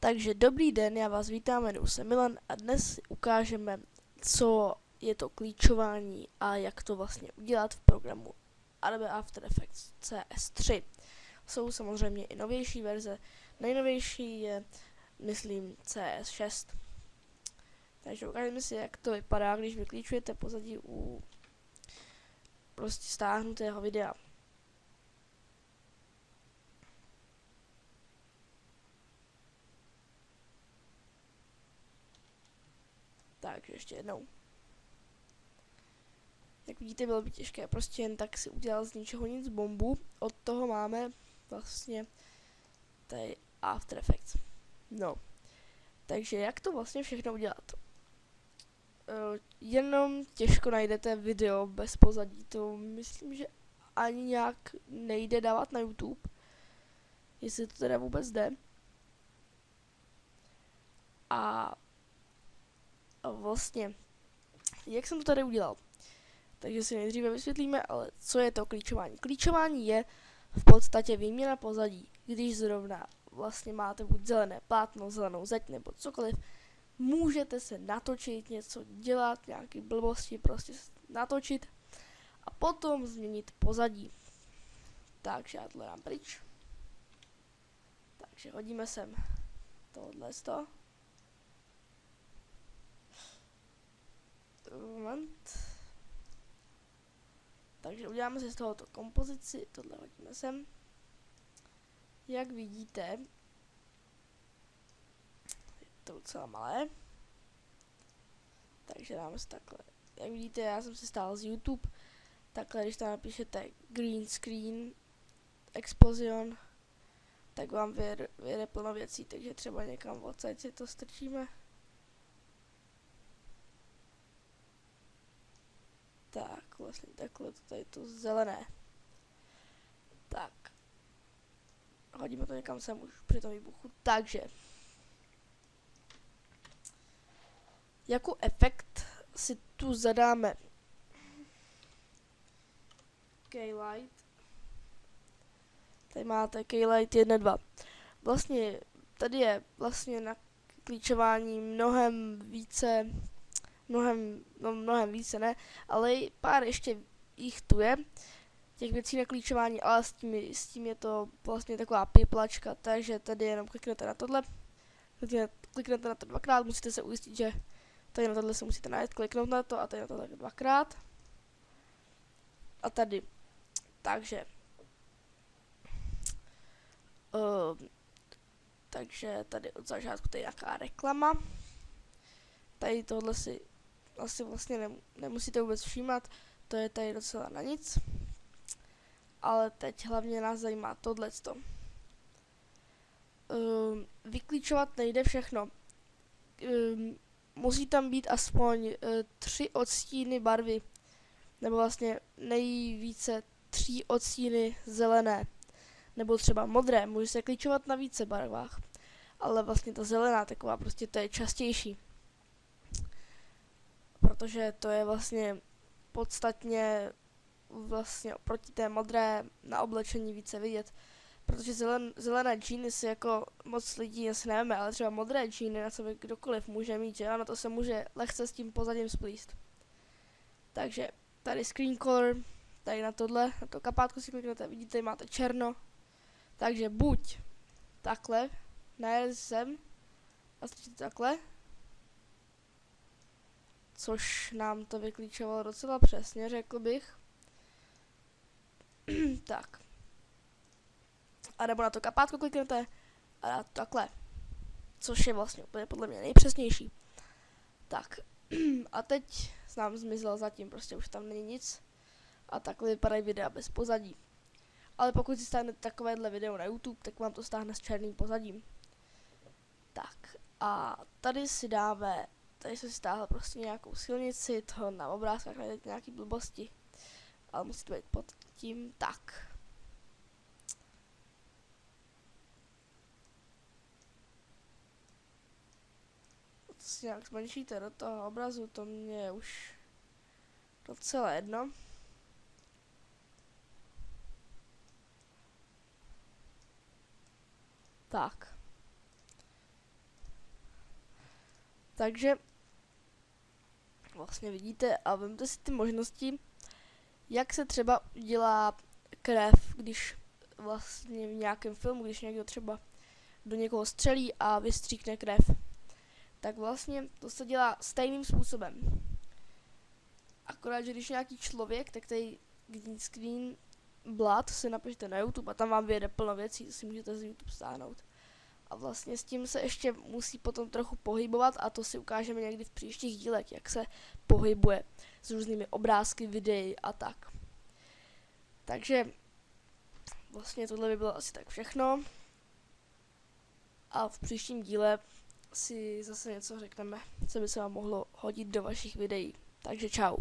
Takže dobrý den, já vás vítám, jmenuji se Milan a dnes si ukážeme, co je to klíčování a jak to vlastně udělat v programu Adobe After Effects CS3. Jsou samozřejmě i novější verze, nejnovější je, myslím, CS6. Takže ukážeme si, jak to vypadá, když vyklíčujete pozadí u prostě stáhnutého videa. Takže ještě jednou. Jak vidíte, bylo by těžké prostě jen tak si udělat z ničeho nic bombu. Od toho máme vlastně tady After Effects. No, takže jak to vlastně všechno udělat? Jenom těžko najdete video bez pozadí. To myslím, že ani nějak nejde dávat na YouTube. Jestli to teda vůbec jde. A vlastně, jak jsem to tady udělal? Takže si nejdříve vysvětlíme, ale co je to klíčování. Klíčování je v podstatě výměna pozadí. Když zrovna vlastně máte buď zelené plátno, zelenou zeď nebo cokoliv, můžete se natočit, něco dělat, nějaké blbosti, prostě natočit a potom změnit pozadí. Takže já tohle dám pryč. Takže hodíme sem tohle z toho. Moment. Takže uděláme si z tohoto kompozici, tohle hodíme sem. Jak vidíte, je to docela malé. Takže dáme si takhle. Jak vidíte, já jsem si stál z YouTube. Takhle, když tam napíšete green screen, explosion, tak vám vyjede plno věcí, takže třeba někam odsaď si to strčíme. Tak, vlastně takhle, tady to zelené. Tak. Hodíme to někam sem už při tom výbuchu. Takže. Jakou efekt si tu zadáme? K-Light. Tady máte K-Light 1.2. Vlastně, tady je vlastně na klíčování mnohem více ne, ale pár ještě jich tu je, těch věcí na klíčování, ale s tím je to vlastně taková piplačka, takže tady jenom kliknete na tohle, kliknete na to dvakrát, musíte se ujistit, že tady na tohle se musíte najít, kliknout na to a tady na tohle dvakrát. A tady, takže, takže tady od začátku tady je nějaká reklama, tady tohle si asi vlastně nemusíte vůbec všímat, to je tady docela na nic. Ale teď hlavně nás zajímá tohleto. Vyklíčovat nejde všechno. Musí tam být aspoň 3 odstíny barvy, nebo vlastně nejvíce 3 odstíny zelené, nebo třeba modré, může se klíčovat na více barvách, ale vlastně ta zelená taková prostě to je častější. Protože to je vlastně podstatně vlastně oproti té modré na oblečení více vidět. Protože zelené džíny si jako moc lidí asi nevíme, ale třeba modré džíny na sebe kdokoliv může mít, že ano, to se může lehce s tím pozadím splíst. Takže tady screen color, tady na tohle, na to kapátko si kliknete, vidíte, máte černo. Takže buď takhle, najeli sem a strčíte takhle, což nám to vyklíčovalo docela přesně, řekl bych. Tak. A nebo na to kapátko kliknete a na to takhle. Což je vlastně úplně podle mě nejpřesnější. Tak. A teď nám zmizel zatím, prostě už tam není nic. A takhle vypadají videa bez pozadí. Ale pokud si stáhnete takovéhle video na YouTube, tak vám to stáhne s černým pozadím. Tak. A tady si dáme, tady jsem si stáhl prostě nějakou silnici, to na obrázkách najdete nějaký blbosti. Ale musí to být pod tím tak. To si nějak zmenšíte do toho obrazu, to mě je už docela jedno. Tak. Takže vlastně vidíte a vemte si ty možnosti, jak se třeba dělá krev, když vlastně v nějakém filmu, když někdo třeba do někoho střelí a vystříkne krev. Tak vlastně to se dělá stejným způsobem. Akorát, že když nějaký člověk, tak tady green screen blood si napište na YouTube a tam vám vyjede plno věcí, to si můžete z YouTube stáhnout. A vlastně s tím se ještě musí potom trochu pohybovat a to si ukážeme někdy v příštích dílech, jak se pohybuje s různými obrázky, videí a tak. Takže vlastně tohle by bylo asi tak všechno. A v příštím díle si zase něco řekneme, co by se vám mohlo hodit do vašich videí. Takže čau.